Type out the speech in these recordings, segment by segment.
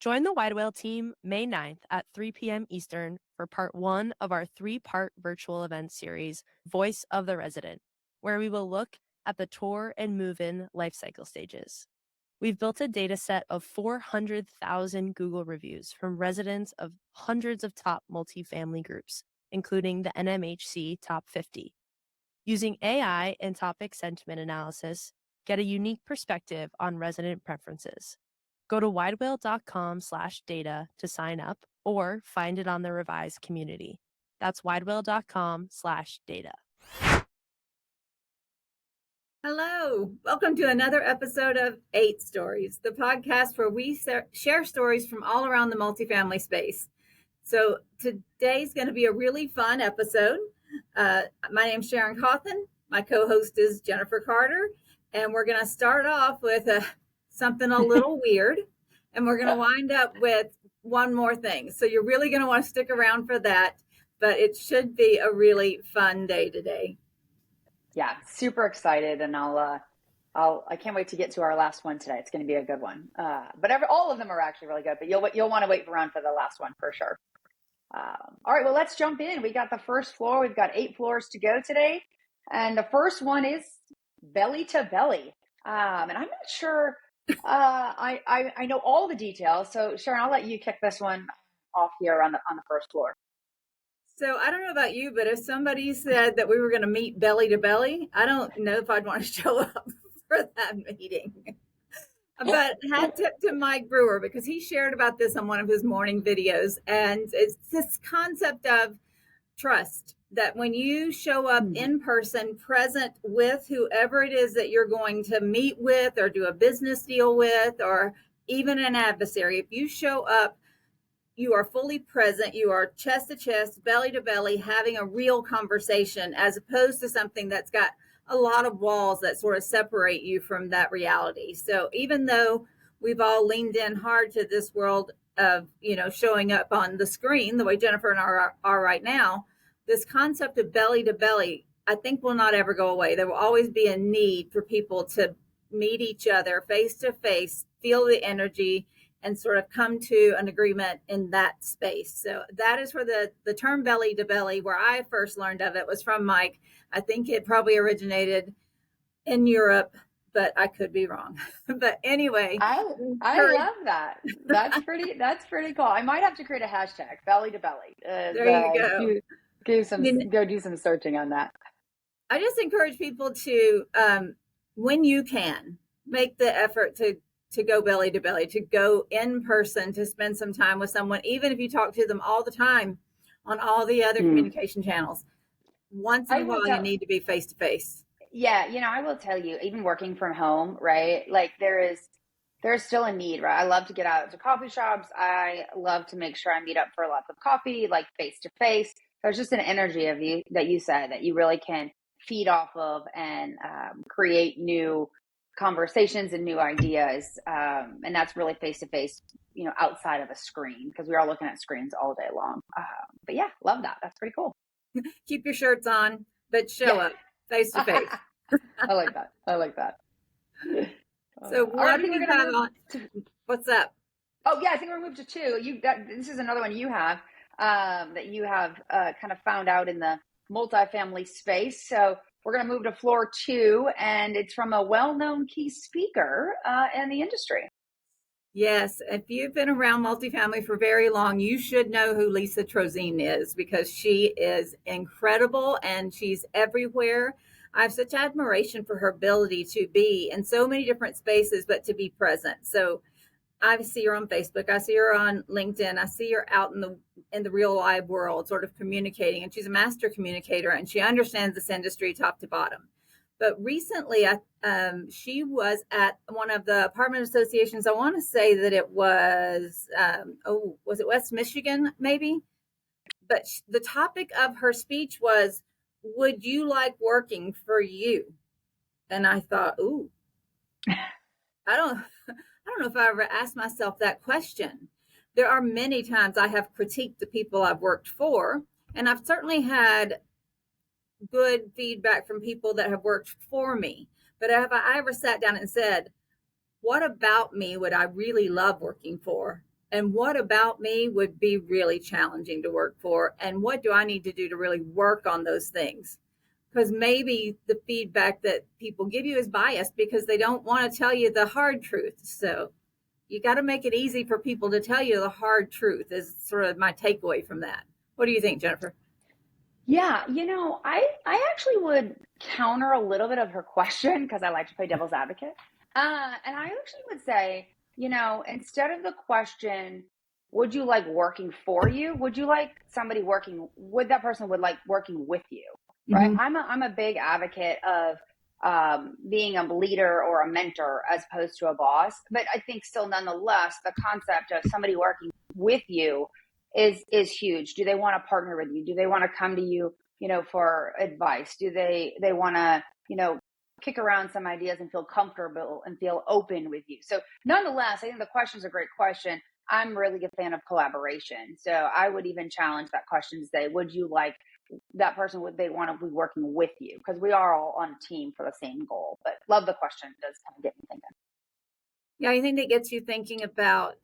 Join the Widewail team May 9th at 3 p.m. Eastern for part 1 of our 3-part virtual event series, Voice of the Resident, where we will look at the tour and move-in lifecycle stages. We've built a data set of 400,000 Google reviews from residents of hundreds of top multifamily groups, including the NMHC Top 50. Using AI and topic sentiment analysis, get a unique perspective on resident preferences. Go to widewail.com/data to sign up or find it on the revised community. That's widewail.com/data. Hello, welcome to another episode of 8 Stories, the podcast where we share stories from all around the multifamily space. So today's going to be a really fun episode. My name's Sharon Cauthen. My co-host is Jennifer Carter, and we're going to start off with something a little weird, and we're going to wind up with one more thing. So you're really going to want to stick around for that, but it should be a really fun day today. Yeah, super excited, and I can't wait to get to our last one today. It's going to be a good one. But all of them are actually really good, but you'll want to wait around for the last one for sure. All right, well, let's jump in. We got the first floor. We've got 8 floors to go today, and the first one is belly to belly. And I'm not sure. I know all the details. So Sharon, I'll let you kick this one off here on the first floor. So I don't know about you, but if somebody said that we were going to meet belly to belly, I don't know if I'd want to show up for that meeting. But hat tip to Mike Brewer, because he shared about this on one of his morning videos. And it's this concept of trust, that when you show up in person, present with whoever it is that you're going to meet with or do a business deal with, or even an adversary, if you show up, you are fully present, you are chest to chest, belly to belly, having a real conversation, as opposed to something that's got a lot of walls that sort of separate you from that reality. So even though we've all leaned in hard to this world of, showing up on the screen the way Jennifer and I are right now, this concept of belly to belly, I think, will not ever go away. There will always be a need for people to meet each other face to face, feel the energy, and sort of come to an agreement in that space. So that is where the term belly to belly, where I first learned of it, was from Mike. I think it probably originated in Europe, but I could be wrong. But anyway, I love that. That's pretty cool. I might have to create a hashtag, belly to belly. There you go. Go do some searching on that. I just encourage people to, when you can, make the effort to go belly to belly, to go in person, to spend some time with someone, even if you talk to them all the time on all the other communication channels. Once in a while, you need to be face to face. Yeah, I will tell you, even working from home, right? Like there's still a need, right? I love to get out to coffee shops. I love to make sure I meet up for lots of coffee, like face to face. There's just an energy of you that you said that you really can feed off of and create new conversations and new ideas. And that's really face to face, outside of a screen, because we are looking at screens all day long. But yeah, love that. That's pretty cool. Keep your shirts on, but show up face to face. I like that. So what do you have on? What's up? Oh yeah, I think we're moved to 2. This is another one you have that you have kind of found out in the multifamily space. So we're going to move to floor 2, and it's from a well-known key speaker in the industry. Yes, if you've been around multifamily for very long, you should know who Lisa Trozine is, because she is incredible and she's everywhere. I have such admiration for her ability to be in so many different spaces, but to be present. So I see her on Facebook. I see her on LinkedIn. I see her out in the real live world, sort of communicating. And she's a master communicator, and she understands this industry top to bottom. But recently, she was at one of the apartment associations. I want to say that it was, was it West Michigan, maybe? But the topic of her speech was, would you like working for you? And I thought, ooh, I don't know if I ever asked myself that question. There are many times I have critiqued the people I've worked for, and I've certainly had good feedback from people that have worked for me. But have I ever sat down and said, what about me would I really love working for? And what about me would be really challenging to work for? And what do I need to do to really work on those things? Because maybe the feedback that people give you is biased because they don't want to tell you the hard truth. So you got to make it easy for people to tell you the hard truth, is sort of my takeaway from that. What do you think, Jennifer? Yeah, I actually would counter a little bit of her question because I like to play devil's advocate. And I actually would say, instead of the question, would you like working for you? Would you like somebody would that person would like working with you? Right. Mm-hmm. I'm a big advocate of being a leader or a mentor as opposed to a boss. But I think still nonetheless, the concept of somebody working with you is huge. Do they want to partner with you? Do they want to come to you, for advice? Do they want to, kick around some ideas and feel comfortable and feel open with you? So nonetheless, I think the question is a great question. I'm really a fan of collaboration. So I would even challenge that question to say, would you like that person, would they want to be working with you? Because we are all on a team for the same goal. But love the question. It does kind of get me thinking. Yeah, I think it gets you thinking about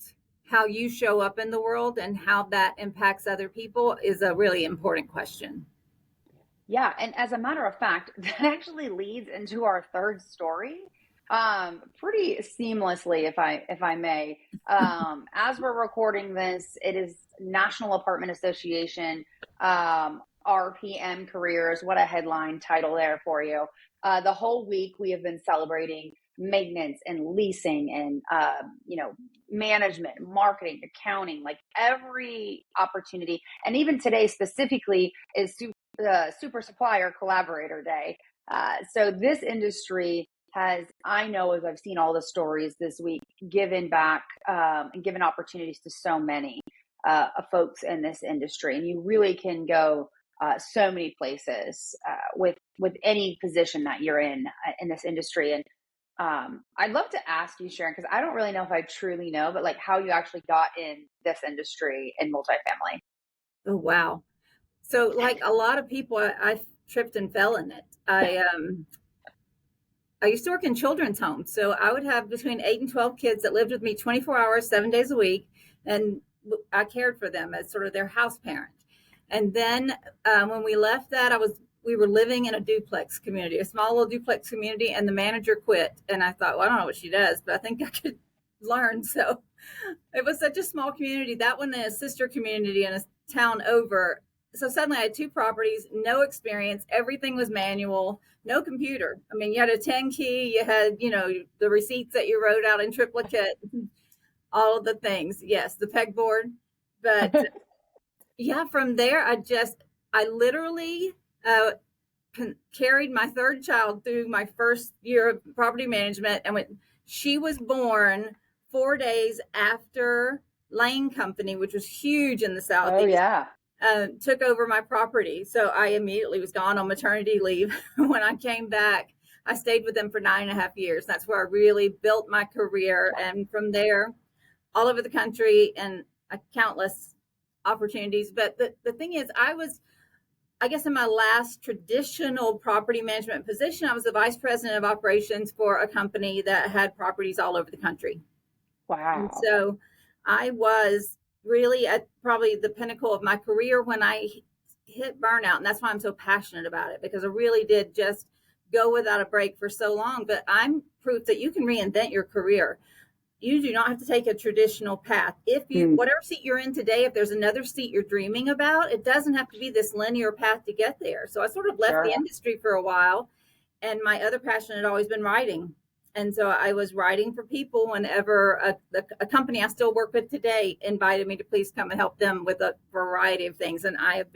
how you show up in the world and how that impacts other people is a really important question. Yeah, and as a matter of fact, that actually leads into our third story, pretty seamlessly, if I may. As we're recording this, it is National Apartment Association RPM Careers. What a headline title there for you. The whole week we have been celebrating maintenance and leasing and management, marketing, accounting, like every opportunity. And even today specifically is Super Supplier Collaborator Day. So this industry has, I know as I've seen all the stories this week, given back and given opportunities to so many folks in this industry. And you really can go so many places with any position that you're in this industry. And I'd love to ask you, Sharon, because I don't really know if I truly know, but like how you actually got in this industry in multifamily. Oh, wow. So like a lot of people, I tripped and fell in it. I used to work in children's homes. So I would have between 8 and 12 kids that lived with me 24 hours, 7 days a week. And I cared for them as sort of their house parent. And then when we left that, we were living in a duplex community, a small little duplex community, and the manager quit. And I thought, well, I don't know what she does, but I think I could learn. So it was such a small community. That one, a sister community in a town over. So suddenly I had 2 properties, no experience. Everything was manual, no computer. I mean, you had a 10 key, you had, the receipts that you wrote out in triplicate, all of the things. Yes, the pegboard. But yeah, from there, I literally carried my third child through my first year of property management. And when she was born 4 days after Lane Company, which was huge in the Southeast, Oh, yeah. took over my property. So I immediately was gone on maternity leave. When I came back, I stayed with them for 9.5 years. That's where I really built my career. And from there, all over the country and countless opportunities. But the thing is, I guess in my last traditional property management position, I was the vice president of operations for a company that had properties all over the country. Wow. And so I was really at probably the pinnacle of my career when I hit burnout. And that's why I'm so passionate about it, because I really did just go without a break for so long. But I'm proof that you can reinvent your career. You do not have to take a traditional path. If you, whatever seat you're in today, if there's another seat you're dreaming about, it doesn't have to be this linear path to get there. So I sort of left the industry for a while, and my other passion had always been writing. And so I was writing for people whenever a company I still work with today invited me to please come and help them with a variety of things. And I have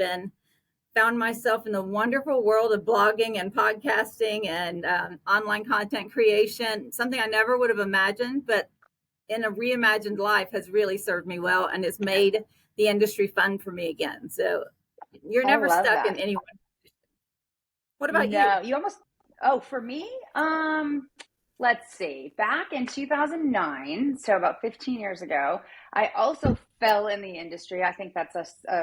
found myself in the wonderful world of blogging and podcasting and online content creation, something I never would have imagined, but in a reimagined life has really served me well, and it's made the industry fun for me again. So you're never stuck in any one. What about you? For me, let's see, back in 2009, so about 15 years ago, I also fell in the industry. I think that's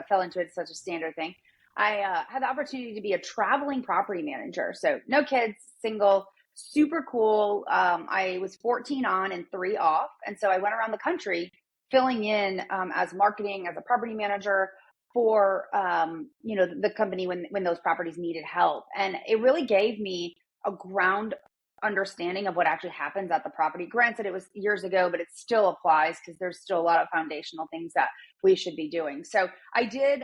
fell into it, such a standard thing. I had the opportunity to be a traveling property manager. So no kids, single, super cool. I was 14 on and 3 off. And so I went around the country filling in as marketing, as a property manager for the company when those properties needed help. And it really gave me a ground understanding of what actually happens at the property. Granted, it was years ago, but it still applies because there's still a lot of foundational things that we should be doing. So I did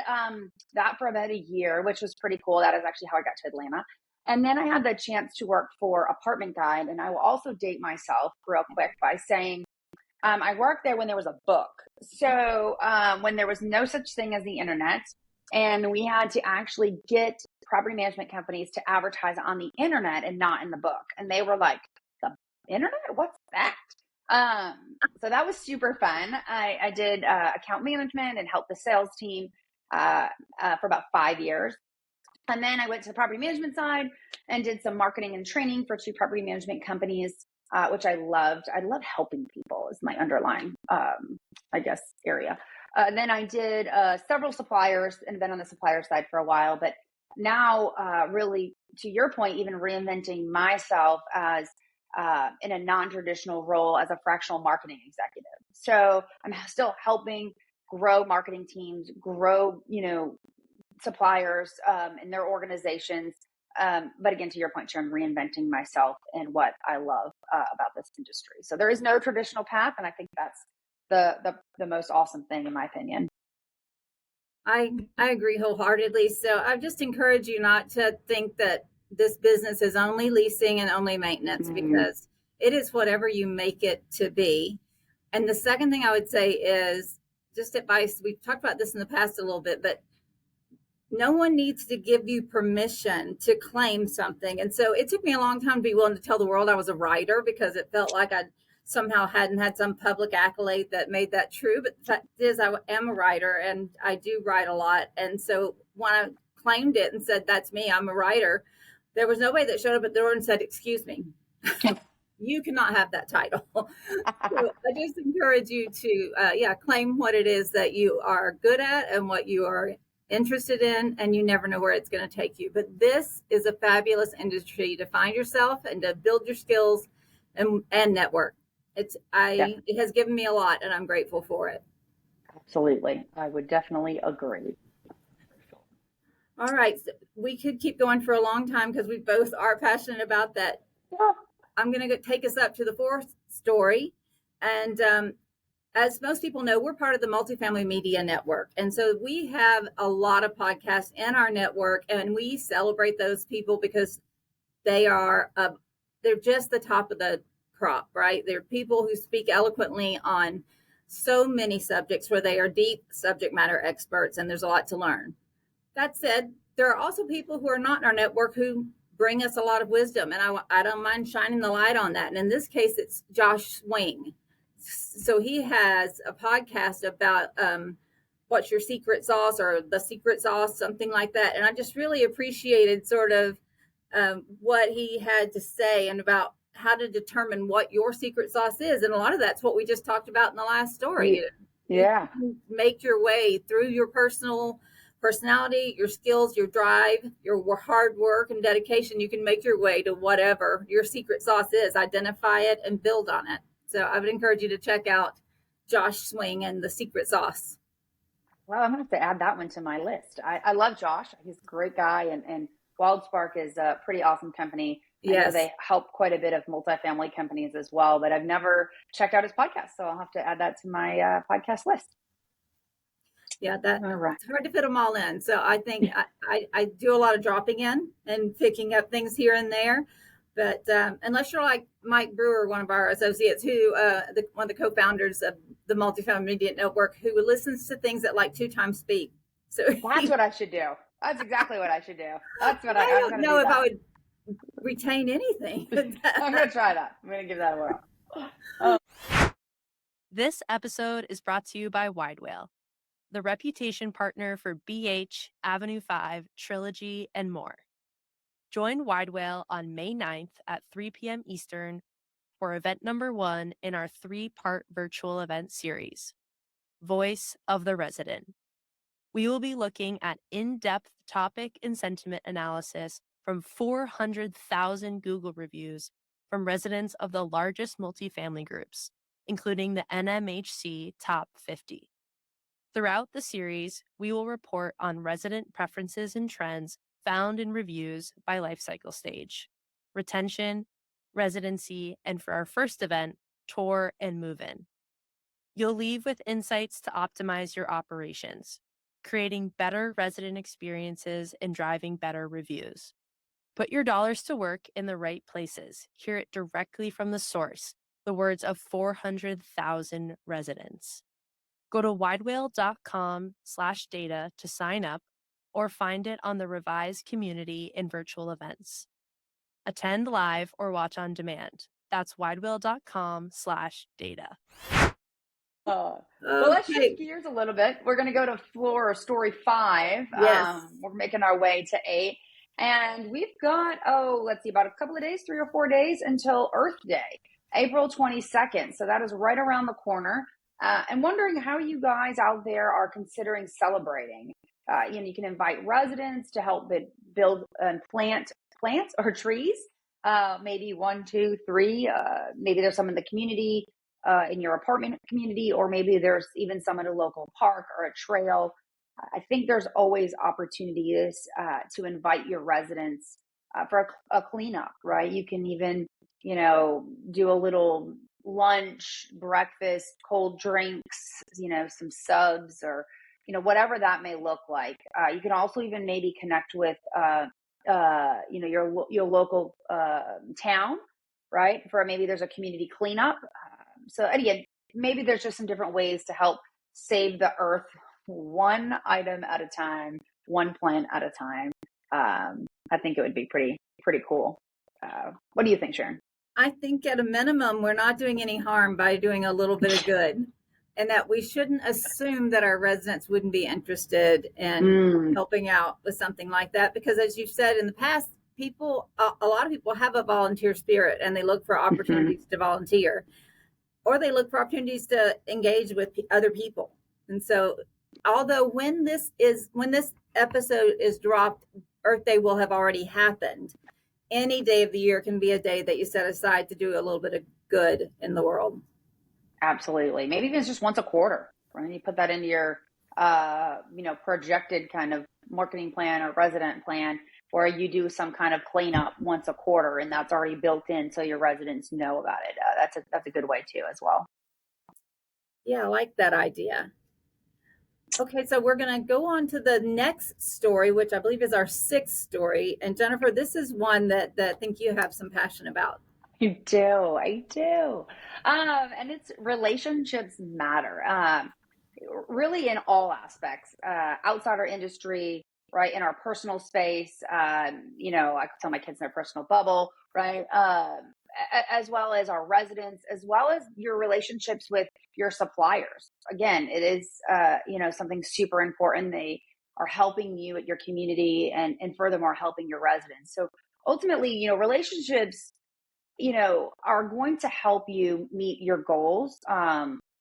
that for about a year, which was pretty cool. That is actually how I got to Atlanta. And then I had the chance to work for Apartment Guide. And I will also date myself real quick by saying I worked there when there was a book. So when there was no such thing as the internet, and we had to actually get property management companies to advertise on the internet and not in the book. And they were like, the internet? What's that? So that was super fun. I did account management and helped the sales team for about 5 years. And then I went to the property management side and did some marketing and training for 2 property management companies, which I loved. I love helping people is my underlying, area. Then I did several suppliers and been on the supplier side for a while. But now, really, to your point, even reinventing myself as in a non-traditional role as a fractional marketing executive. So I'm still helping grow marketing teams, grow, suppliers and their organizations. But again, to your point, Sharon, reinventing myself and what I love about this industry. So there is no traditional path. And I think that's the most awesome thing, in my opinion. I agree wholeheartedly. So I just encourage you not to think that this business is only leasing and only maintenance, because it is whatever you make it to be. And the second thing I would say is just advice. We've talked about this in the past a little bit, but no one needs to give you permission to claim something. And so it took me a long time to be willing to tell the world I was a writer, because it felt like I somehow hadn't had some public accolade that made that true. But the fact is, I am a writer and I do write a lot. And so when I claimed it and said, that's me, I'm a writer, there was nobody that showed up at the door and said, excuse me, you cannot have that title. So I just encourage you to, claim what it is that you are good at and what you are interested in, and you never know where it's going to take you. But this is a fabulous industry to find yourself and to build your skills and network. It has given me a lot, and I'm grateful for it. Absolutely. I would definitely agree. All right. So we could keep going for a long time because we both are passionate about that. Yeah. I'm going to take us up to the 4th story. And as most people know, we're part of the Multifamily Media Network. And so we have a lot of podcasts in our network, and we celebrate those people because they're just the top of the crop, right? They're people who speak eloquently on so many subjects where they are deep subject matter experts, and there's a lot to learn. That said, there are also people who are not in our network who bring us a lot of wisdom, and I don't mind shining the light on that. And in this case, it's Josh Swing. So he has a podcast about what's your secret sauce, or the secret sauce, something like that. And I just really appreciated sort of what he had to say and about how to determine what your secret sauce is. And a lot of that's what we just talked about in the last story. Yeah. You make your way through your personality, your skills, your drive, your hard work and dedication. You can make your way to whatever your secret sauce is, identify it and build on it. So I would encourage you to check out Josh Swing and the secret sauce. Well, I'm going to have to add that one to my list. I love Josh. He's a great guy, and WildSpark is a pretty awesome company. Yes. I know they help quite a bit of multifamily companies as well, but I've never checked out his podcast. So I'll have to add that to my podcast list. Yeah, it's hard to fit them all in. So I think I do a lot of dropping in and picking up things here and there. But unless you're like Mike Brewer, one of our associates, who one of the co-founders of the Multifamily Media Network, who listens to things at like 2 times speed. So that's what I should do. That's exactly what I should do. That's what I don't know if I would retain anything. I'm going to try that. I'm going to give that a whirl. This episode is brought to you by Widewail, the reputation partner for BH, Avenue 5, Trilogy, and more. Join Widewail on May 9th at 3 p.m. Eastern for event number 1 in our 3-part virtual event series, Voice of the Resident. We will be looking at in-depth topic and sentiment analysis from 400,000 Google reviews from residents of the largest multifamily groups, including the NMHC Top 50. Throughout the series, we will report on resident preferences and trends found in reviews by life cycle stage, retention, residency, and for our first event, tour and move-in. You'll leave with insights to optimize your operations, creating better resident experiences and driving better reviews. Put your dollars to work in the right places. Hear it directly from the source, the words of 400,000 residents. Go to widewail.com/data to sign up or find it on the revised community in virtual events. Attend live or watch on demand. That's widewail.com/data. Well, let's shift gears a little bit. We're going to go to story 5. Yes. We're making our way to 8. And we've got, let's see, about a couple of days, 3 or 4 days until Earth Day, April 22nd. So that is right around the corner. And wondering how you guys out there are considering celebrating. You can invite residents to help build and plant plants or trees. Maybe 1, 2, 3. Maybe there's some in the community, in your apartment community, or maybe there's even some at a local park or a trail. I think there's always opportunities to invite your residents for a cleanup, right? You can even, do a little lunch, breakfast, cold drinks, some subs, or, whatever that may look like. You can also even maybe connect with, your local town, right? For maybe there's a community cleanup. So again, maybe there's just some different ways to help save the earth one item at a time, one plant at a time. I think it would be pretty cool. What do you think, Sharon? I think at a minimum, we're not doing any harm by doing a little bit of good, and that we shouldn't assume that our residents wouldn't be interested in helping out with something like that. Because as you've said in the past, a lot of people have a volunteer spirit and they look for opportunities to volunteer, or they look for opportunities to engage with other people. And so, although when this episode is dropped, Earth Day will have already happened. Any day of the year can be a day that you set aside to do a little bit of good in the world. Absolutely. Maybe even just once a quarter, right? You put that into your, projected kind of marketing plan or resident plan, or you do some kind of cleanup once a quarter, and that's already built in so your residents know about it. That's a good way too as well. Yeah, I like that idea. Okay, so we're going to go on to the next story, which I believe is our 6th story. And Jennifer, this is one that I think you have some passion about. I do. And it's relationships matter. Really in all aspects, outside our industry, right? In our personal space, I could tell my kids in their personal bubble, right? As well as our residents, as well as your relationships with your suppliers. Again, it is, something super important. They are helping you at your community and furthermore, helping your residents. So ultimately, relationships, are going to help you meet your goals.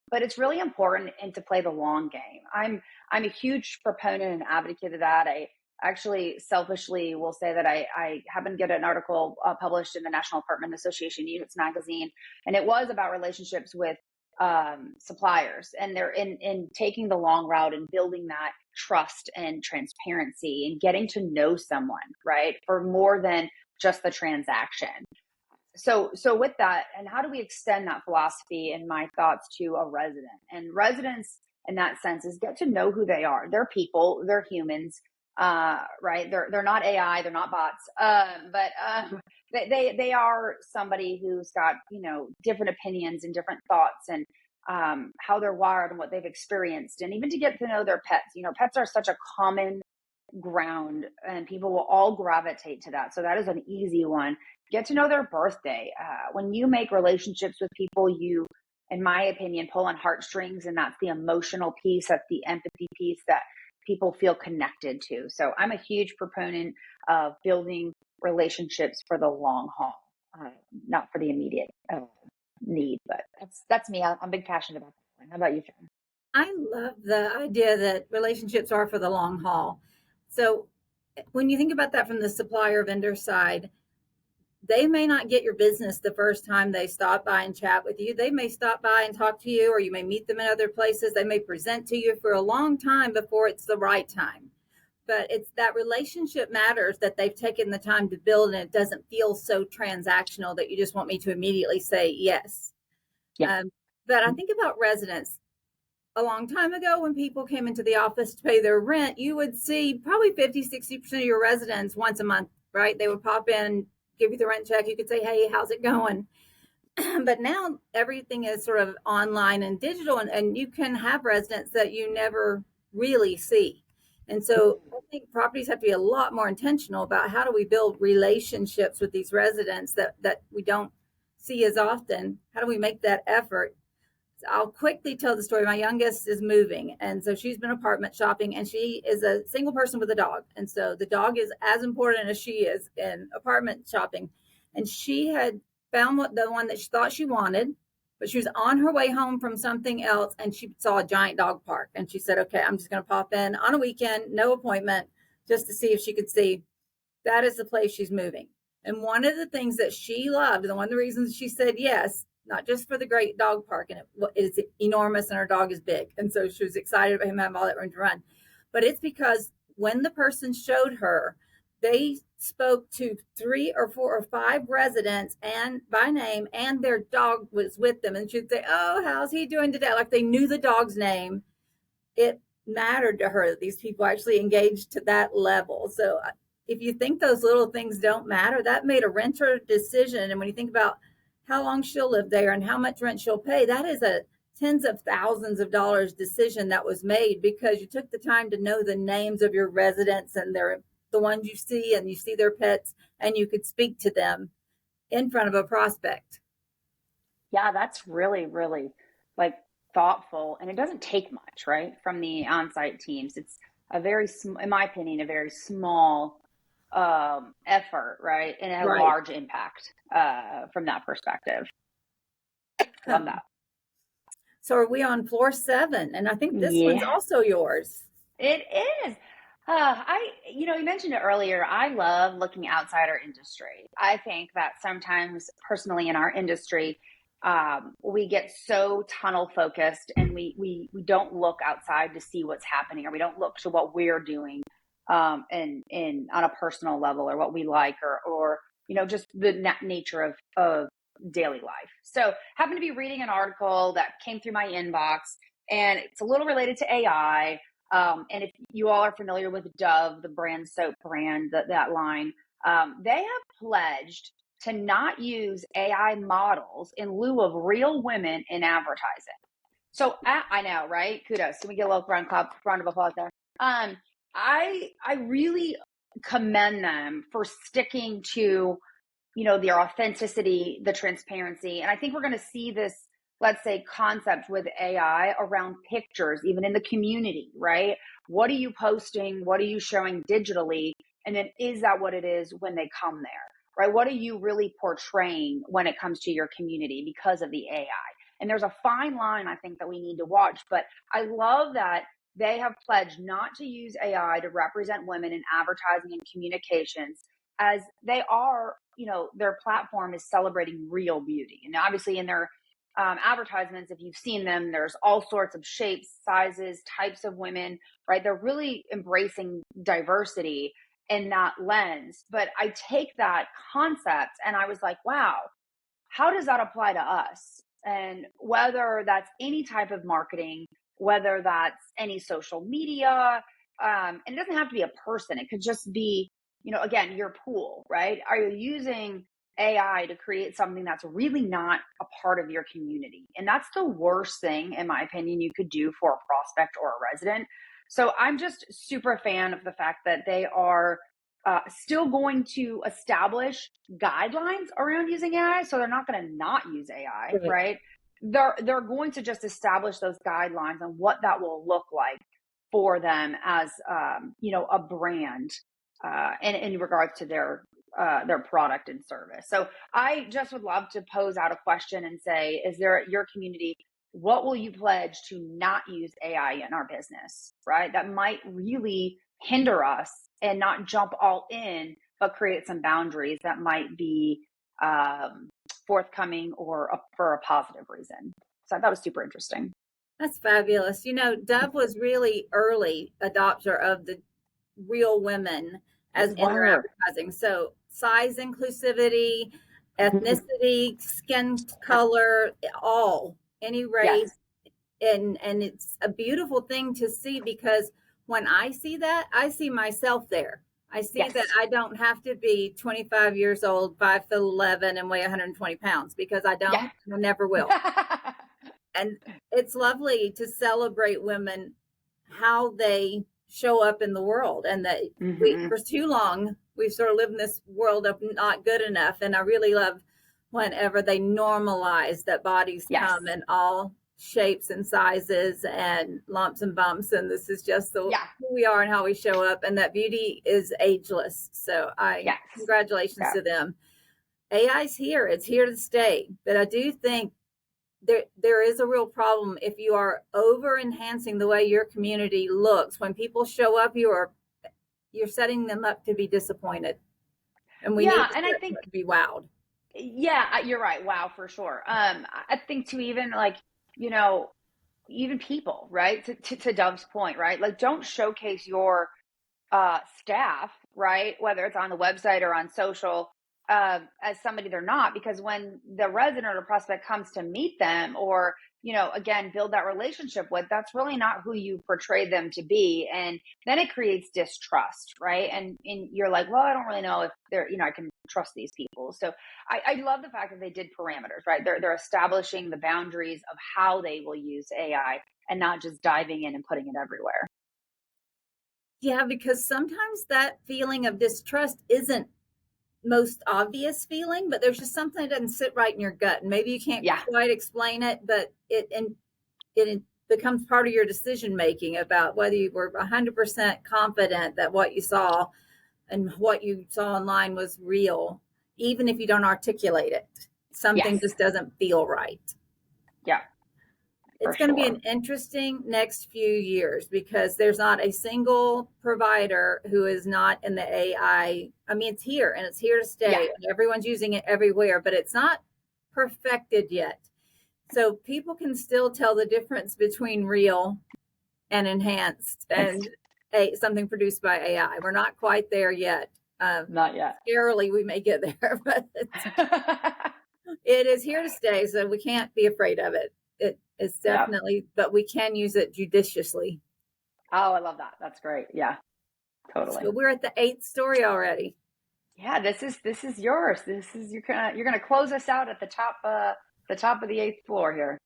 But it's really important and to play the long game. I'm a huge proponent and advocate of that. I actually selfishly will say that I happened to get an article published in the National Apartment Association Units magazine, and it was about relationships with suppliers, and they're in taking the long route and building that trust and transparency and getting to know someone, right, for more than just the transaction. So with that, and how do we extend that philosophy and my thoughts to a resident? And residents in that sense is get to know who they are. They're people, they're humans, right? They're not AI, they're not bots, but they are somebody who's got, different opinions and different thoughts and how they're wired and what they've experienced. And even to get to know their pets, pets are such a common ground and people will all gravitate to that. So that is an easy one. Get to know their birthday. When you make relationships with people, you, in my opinion, pull on heartstrings, and that's the emotional piece, that's the empathy piece that people feel connected to. So I'm a huge proponent of building relationships for the long haul, not for the immediate need. But that's me. I'm big passionate about that one. How about you, Sharon? I love the idea that relationships are for the long haul. So when you think about that from the supplier vendor side, they may not get your business the first time they stop by and chat with you. They may stop by and talk to you, or you may meet them in other places. They may present to you for a long time before it's the right time. But it's that relationship matters, that they've taken the time to build, and it doesn't feel so transactional that you just want me to immediately say yes. Yeah. But I think about residents. A long time ago, when people came into the office to pay their rent, you would see probably 50-60% of your residents once a month, right? They would pop in, give you the rent check. You could say, hey, how's it going? But now everything is sort of online and digital, and you can have residents that you never really see. And so I think properties have to be a lot more intentional about how do we build relationships with these residents that we don't see as often. How do we make that effort? I'll quickly tell the story. My youngest is moving, and so she's been apartment shopping, and she is a single person with a dog. And so the dog is as important as she is in apartment shopping. And she had found the one that she thought she wanted, but she was on her way home from something else, and she saw a giant dog park. And she said, okay, I'm just going to pop in on a weekend, no appointment, just to see if she could see. That is the place she's moving. And one of the things that she loved, and one of the reasons she said yes, not just for the great dog park, and it is enormous, and her dog is big, and so she was excited about him having all that room to run, but it's because when the person showed her, they spoke to 3 or 4 or 5 residents and by name, and their dog was with them, and she'd say, oh, how's he doing today, like they knew the dog's name. It mattered to her that these people actually engaged to that level. So if you think those little things don't matter, that made a renter decision. And when you think about how long she'll live there and how much rent she'll pay, that is a tens of thousands of dollars decision that was made because you took the time to know the names of your residents, and they're the ones you see, and you see their pets, and you could speak to them in front of a prospect. Yeah, that's really, really like thoughtful. And it doesn't take much, right, from the on-site teams. It's a very, in my opinion, a very small effort, right? And a Right. large impact from that perspective. Love that. So are we on floor 7? And I think this one's also yours. It is. You mentioned it earlier. I love looking outside our industry. I think that sometimes personally in our industry, we get so tunnel focused, and we don't look outside to see what's happening, or we don't look to what we're doing and on a personal level, or what we like, or just the nature of daily life. So happened to be reading an article that came through my inbox, and it's a little related to AI. And if you all are familiar with Dove, the brand soap brand, that line, they have pledged to not use AI models in lieu of real women in advertising. So I know, right? Kudos. Can we get a little round of applause there? I really commend them for sticking to, their authenticity, the transparency. And I think we're going to see this, let's say, concept with AI around pictures, even in the community, right? What are you posting? What are you showing digitally? And then is that what it is when they come there, right? What are you really portraying when it comes to your community because of the AI? And there's a fine line, I think, that we need to watch. But I love that they have pledged not to use AI to represent women in advertising and communications, as they are, their platform is celebrating real beauty. And obviously in their advertisements, if you've seen them, there's all sorts of shapes, sizes, types of women, right? They're really embracing diversity in that lens. But I take that concept and I was like, wow, how does that apply to us? And whether that's any type of marketing, whether that's any social media, and it doesn't have to be a person. It could just be, again, your pool, right? Are you using AI to create something that's really not a part of your community? And that's the worst thing, in my opinion, you could do for a prospect or a resident. So I'm just super a fan of the fact that they are still going to establish guidelines around using AI. So they're not going to not use AI, right? They're going to just establish those guidelines on what that will look like for them as, a brand and in regards to their product and service. So I just would love to pose out a question and say, is there at your community, what will you pledge to not use AI in our business, right? That might really hinder us and not jump all in but create some boundaries that might be forthcoming or for a positive reason. So I thought it was super interesting. That's fabulous. Dove was really early adopter of the real women as They in their were. advertising. So size inclusivity, Mhm. ethnicity, skin color, all, any Yes. race. And it's a beautiful thing to see, because when I see that, I see myself there. I see that Yes. I don't have to be 25 years old, 5'11", and weigh 120 pounds, because I Yeah. don't, I never will. And it's lovely to celebrate women, how they show up in the world, and that we, Hmm. for too long, we've sort of lived in this world of not good enough. And I really love whenever they normalize that bodies Yes. come in all shapes and sizes and lumps and bumps, and this is just the Yeah. who we are and how we show up, and that beauty is ageless. So Yes. congratulations Yeah. to them. AI's here, it's here to stay, but I do think there is a real problem if you are over enhancing the way your community looks. When people show up, you're setting them up to be disappointed, and we need Yeah. to And I set them think, up to be wowed. yeah, you're right. Wow, for sure. I think too, even like, you know, even people, right? To Dove's point, right? Like, don't showcase your staff, right? Whether it's on the website or on social, as somebody they're not, because when the resident or prospect comes to meet them, or, again, build that relationship with, that's really not who you portray them to be. And then it creates distrust, right? And you're like, well, I don't really know if they're, I can trust these people. So I love the fact that they did parameters, right? They're establishing the boundaries of how they will use AI and not just diving in and putting it everywhere. Yeah, because sometimes that feeling of distrust isn't most obvious feeling, but there's just something that doesn't sit right in your gut, and maybe you can't Yeah. quite explain it, but it becomes part of your decision making about whether you were 100% confident that what you saw and what you saw online was real, even if you don't articulate it. Something Yes. just doesn't feel right. Yeah. For It's going to be sure. an interesting next few years, because there's not a single provider who is not in the AI. I mean, it's here and it's here to Yeah. stay, and everyone's using it everywhere, but it's not perfected yet. So people can still tell the difference between real and enhanced and something produced by AI. We're not quite there yet. Not yet. Scarily, we may get there, but it is here to stay. So we can't be afraid of it. It is Yeah. definitely, but we can use it judiciously. Oh, I love that. That's great. Yeah, totally. So we're at the 8th story already. Yeah, this is yours. You're gonna close us out at the top of the eighth floor here.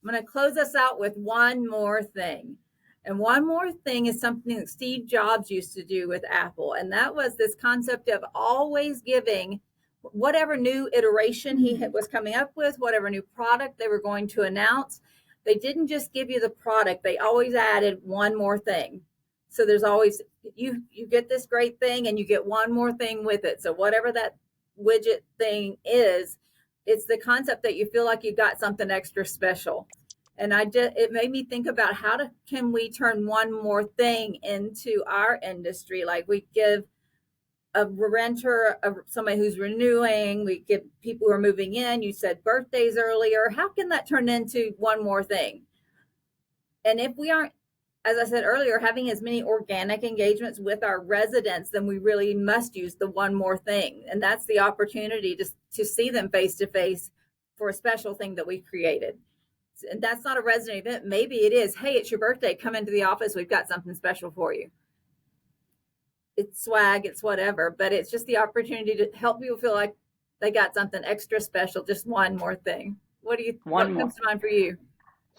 I'm going to close us out with one more thing. And one more thing is something that Steve Jobs used to do with Apple. And that was this concept of always giving whatever new iteration he was coming up with, whatever new product they were going to announce. They didn't just give you the product, they always added one more thing. So there's always, you get this great thing and you get one more thing with it. So whatever that widget thing is, it's the concept that you feel like you got something extra special. And it made me think about can we turn one more thing into our industry? Like, we give a renter, somebody who's renewing, we give people who are moving in. You said birthdays earlier. How can that turn into one more thing? And if we aren't, as I said earlier, having as many organic engagements with our residents, then we really must use the one more thing. And that's the opportunity to see them face to face for a special thing that we created. And that's not a resident event. Maybe it is, hey, it's your birthday, come into the office, we've got something special for you. It's swag, it's whatever, but it's just the opportunity to help people feel like they got something extra special, just one more thing. What comes to mind for you?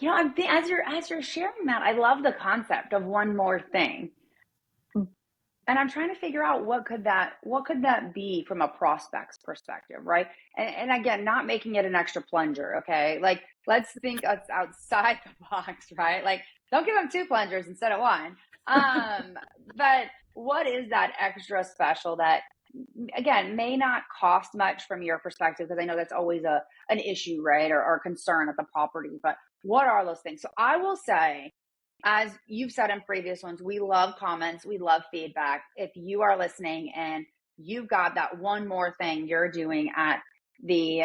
As you're sharing that, I love the concept of one more thing. And I'm trying to figure out what could that be from a prospect's perspective, right? And again, not making it an extra plunger, okay? Like, let's think outside the box, right? Like, don't give them 2 plungers instead of 1. But what is that extra special that, again, may not cost much from your perspective? Because I know that's always an issue, right? Or concern at the property. But what are those things? So I will say, as you've said in previous ones, we love comments, we love feedback. If you are listening and you've got that one more thing you're doing at the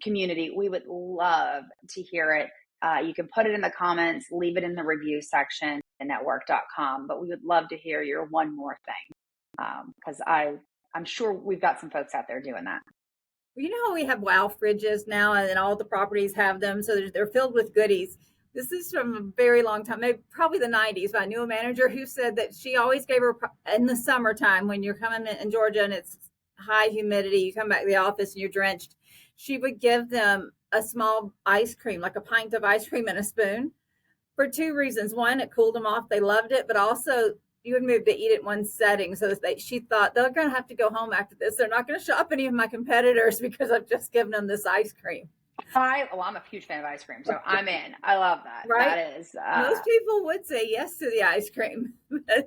community, we would love to hear it. You can put it in the comments, leave it in the review section at network.com, but we would love to hear your one more thing, because I'm sure we've got some folks out there doing that. You know how we have wow fridges now, and all the properties have them, so they're filled with goodies. This is from a very long time, maybe probably the 90s. But I knew a manager who said that she always gave her, in the summertime when you're coming in Georgia and it's high humidity, you come back to the office and you're drenched, she would give them a small ice cream, like a pint of ice cream and a spoon, for two reasons. One, it cooled them off. They loved it, but also you would move to eat it in one setting. So she thought they're going to have to go home after this. They're not going to shop any of my competitors because I've just given them this ice cream. I'm a huge fan of ice cream, so I'm in. I love that. Right? That is. Most people would say yes to the ice cream.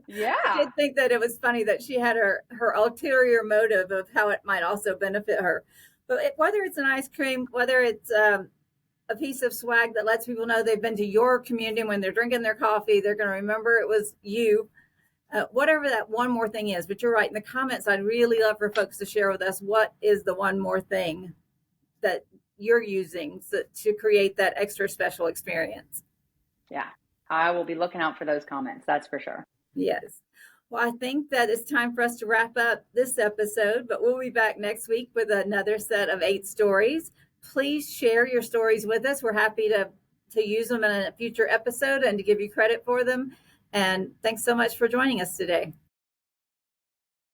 Yeah. I did think that it was funny that she had her ulterior motive of how it might also benefit her. But whether it's an ice cream, whether it's a piece of swag that lets people know they've been to your community, when they're drinking their coffee, they're going to remember it was you. Whatever that one more thing is. But you're right. In the comments, I'd really love for folks to share with us, what is the one more thing that you're using to create that extra special experience. Yeah, I will be looking out for those comments. That's for sure. Yes. Well, I think that it's time for us to wrap up this episode, but we'll be back next week with another set of 8 stories. Please share your stories with us. We're happy to use them in a future episode and to give you credit for them. And thanks so much for joining us today.